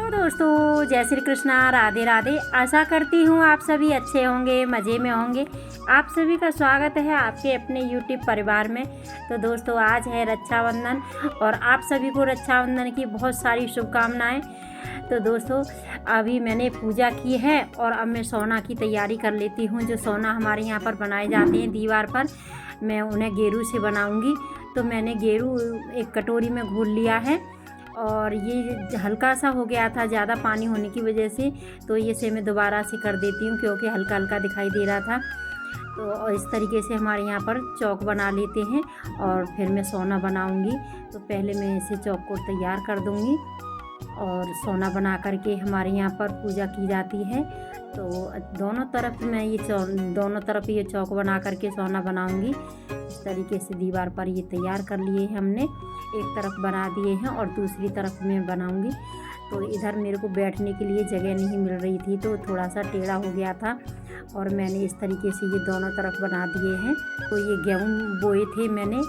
Hello दोस्तों, जय श्री कृष्णा, राधे राधे। आशा करती हूँ आप सभी अच्छे होंगे, मज़े में होंगे। आप सभी का स्वागत है आपके अपने YouTube परिवार में। तो दोस्तों, आज है रक्षाबंधन और आप सभी को रक्षाबंधन की बहुत सारी शुभकामनाएं। तो दोस्तों, अभी मैंने पूजा की है और अब मैं सोना की तैयारी कर लेती हूँ। जो सोना हमारे यहाँ पर बनाए जाते हैं दीवार पर, मैं उन्हें गेरू से बनाऊँगी। तो मैंने गेरू एक कटोरी में घोल लिया है और ये हल्का सा हो गया था ज़्यादा पानी होने की वजह से, तो इसे मैं दोबारा से कर देती हूँ क्योंकि हल्का हल्का दिखाई दे रहा था। तो इस तरीके से हमारे यहाँ पर चौक बना लेते हैं और फिर मैं सोना बनाऊँगी। तो पहले मैं इसे चौक को तैयार कर दूँगी और सोना बना करके हमारे यहाँ पर पूजा की जाती है। तो दोनों तरफ मैं दोनों तरफ ये चौक बना करके सोना बनाऊँगी। इस तरीके से दीवार पर ये तैयार कर लिए हैं हमने, एक तरफ बना दिए हैं और दूसरी तरफ मैं बनाऊंगी। तो इधर मेरे को बैठने के लिए जगह नहीं मिल रही थी, तो थोड़ा सा टेढ़ा हो गया था और मैंने इस तरीके से ये दोनों तरफ बना दिए हैं। तो ये गेहूँ बोए थे मैंने,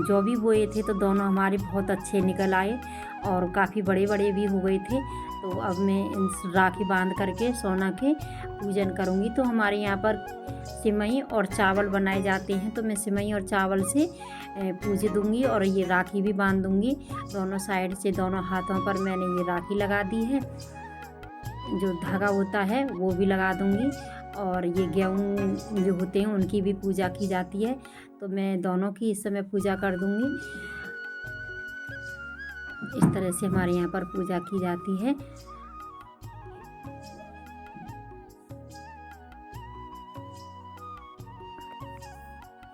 जो भी बोए थे तो दोनों हमारे बहुत अच्छे निकल आए और काफ़ी बड़े बड़े भी हो गए थे। तो अब मैं इन राखी बांध करके सोना के पूजन करूँगी। तो हमारे यहाँ पर सिमई और चावल बनाए जाते हैं, तो मैं सिमई और चावल से पूज दूँगी और ये राखी भी बांध दूँगी। दोनों साइड से दोनों हाथों पर मैंने ये राखी लगा दी है, जो धागा होता है वो भी लगा दूँगी। और ये गेहूँ जो होते हैं उनकी भी पूजा की जाती है, तो मैं दोनों की इस समय पूजा कर दूँगी। इस तरह से हमारे यहाँ पर पूजा की जाती है।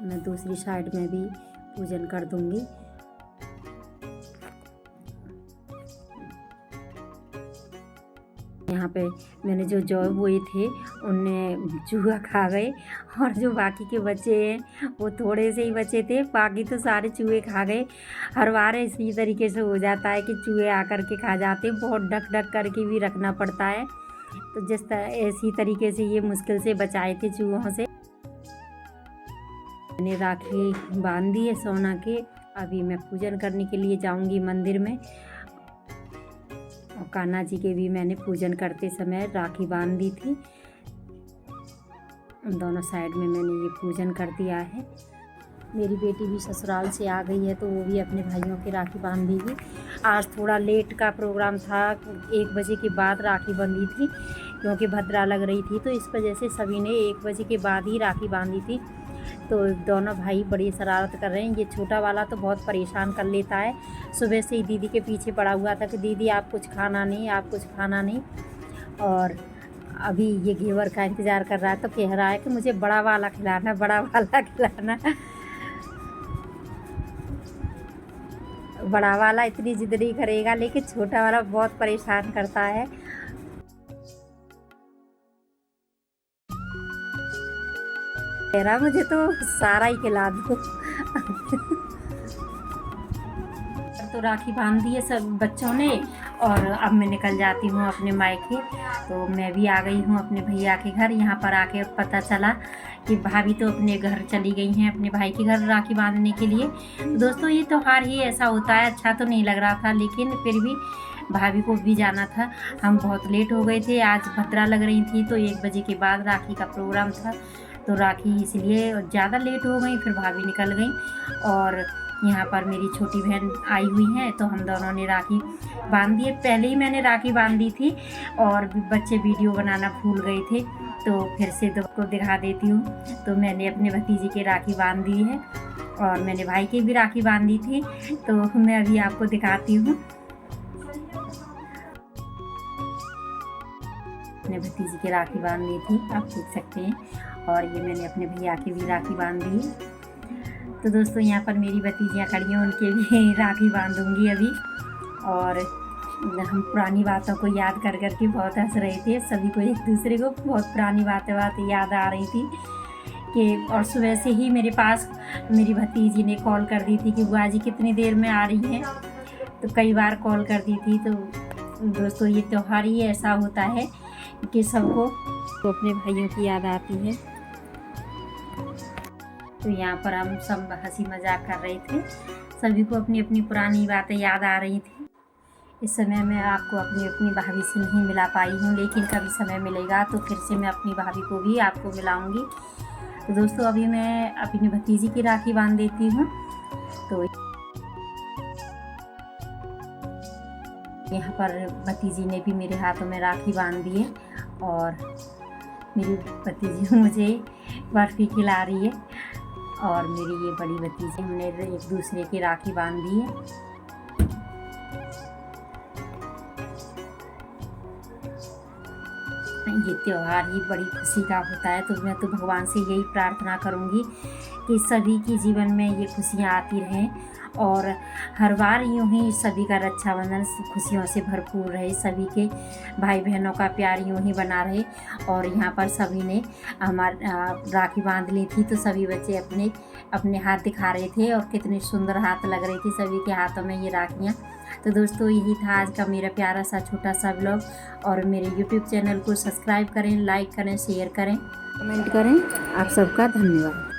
मैं दूसरी साइड में भी पूजन कर दूँगी। यहाँ पे मैंने जो जौ बोए थे उनने चूहा खा गए और जो बाकी के बच्चे हैं वो थोड़े से ही बचे थे, बाकी तो सारे चूहे खा गए। हर बार इसी तरीके से हो जाता है कि चूहे आकर के खा जाते हैं, बहुत ढक ढक करके भी रखना पड़ता है। तो इसी तरीके से ये मुश्किल से बचाए थे चूहों से। मैंने राखी बांध दी है सोना के। अभी मैं पूजन करने के लिए जाऊंगी मंदिर में। और कान्हा जी के भी मैंने पूजन करते समय राखी बांध दी थी। दोनों साइड में मैंने ये पूजन कर दिया है। मेरी बेटी भी ससुराल से आ गई है, तो वो भी अपने भाइयों की राखी बांध देगी। आज थोड़ा लेट का प्रोग्राम था, 1 बजे के बाद राखी बंधी थी क्योंकि भद्रा लग रही थी, तो इस वजह से सभी ने 1 बजे के बाद ही राखी बांधी थी। तो दोनों भाई बड़ी शरारत कर रहे हैं। ये छोटा वाला तो बहुत परेशान कर लेता है, सुबह से ही दीदी के पीछे पड़ा हुआ था कि दीदी आप कुछ खाना नहीं, आप कुछ खाना नहीं। और अभी ये घेवर का इंतज़ार कर रहा है, तो कह रहा है कि मुझे बड़ा वाला खिलाना, बड़ा वाला खिलाना। बड़ा वाला इतनी जिद नहीं करेगा, लेकिन छोटा वाला बहुत परेशान करता है। कह रहा मुझे तो सारा ही खिला दो। तो राखी बांध दी है सब बच्चों ने और अब मैं निकल जाती हूँ अपने मायके। तो मैं भी आ गई हूँ अपने भैया के घर। यहाँ पर आके पता चला कि भाभी तो अपने घर चली गई हैं, अपने भाई के घर राखी बांधने के लिए। तो दोस्तों, ये त्योहार ही ऐसा होता है। अच्छा तो नहीं लग रहा था, लेकिन फिर भी भाभी को भी जाना था। हम बहुत लेट हो गए थे, आज भद्रा लग रही थी, तो 1 बजे के बाद राखी का प्रोग्राम था, तो राखी इसलिए ज़्यादा लेट हो गई। फिर भाभी निकल गई और यहाँ पर मेरी छोटी बहन आई हुई है, तो हम दोनों ने राखी बांध दी है। पहले ही मैंने राखी बांध दी थी और बच्चे वीडियो बनाना भूल गए थे, तो फिर से आपको दिखा देती हूँ। तो मैंने अपने भतीजे की राखी बांध दी है और मैंने भाई की भी राखी बांध दी थी, तो मैं अभी आपको दिखाती हूँ। अपने भतीजे की राखी बांध दी थी, आप देख सकते हैं। और ये मैंने अपने भैया की भी राखी बांध दी है। तो दोस्तों, यहाँ पर मेरी भतीजियाँ खड़ी हैं, उनके भी राखी बांधूंगी अभी। और हम पुरानी बातों को याद कर के बहुत हंस रहे थे सभी को, एक दूसरे को बहुत पुरानी बातें याद आ रही थी कि। और सुबह से ही मेरे पास मेरी भतीजी ने कॉल कर दी थी कि बुआ जी कितनी देर में आ रही हैं। तो कई बार कॉल कर दी थी। तो दोस्तों, ये त्यौहार ही ऐसा होता है कि सबको तो अपने भाइयों की याद आती है। तो यहाँ पर हम सब हंसी मजाक कर रहे थे, सभी को अपनी अपनी पुरानी बातें याद आ रही थी। इस समय मैं आपको अपनी भाभी से नहीं मिला पाई हूँ, लेकिन कभी समय मिलेगा तो फिर से मैं अपनी भाभी को भी आपको मिलाऊंगी। तो दोस्तों अभी मैं अपनी भतीजी की राखी बांध देती हूँ। तो यहाँ पर भतीजी ने भी मेरे हाथों में राखी बांध दी है और मेरी भतीजी मुझे बर्फ़ी खिला रही है और मेरी ये बड़ी भतीजी, हमने एक दूसरे की राखी बांध दी है। ये त्यौहार ही बड़ी खुशी का होता है, तो मैं तो भगवान से यही प्रार्थना करूँगी कि सभी के जीवन में ये खुशियाँ आती रहें और हर बार यूँ ही सभी का रक्षाबंधन खुशियों से भरपूर रहे, सभी के भाई बहनों का प्यार यूँ ही बना रहे। और यहाँ पर सभी ने राखी बांध ली थी तो सभी बच्चे अपने अपने हाथ दिखा रहे थे और कितने सुंदर हाथ लग रहे थे सभी के हाथों में ये राखियाँ। तो दोस्तों यही था आज का मेरा प्यारा सा छोटा सा ब्लॉग, और मेरे YouTube चैनल को सब्सक्राइब करें, लाइक करें, शेयर करें, कमेंट करें। आप सबका धन्यवाद।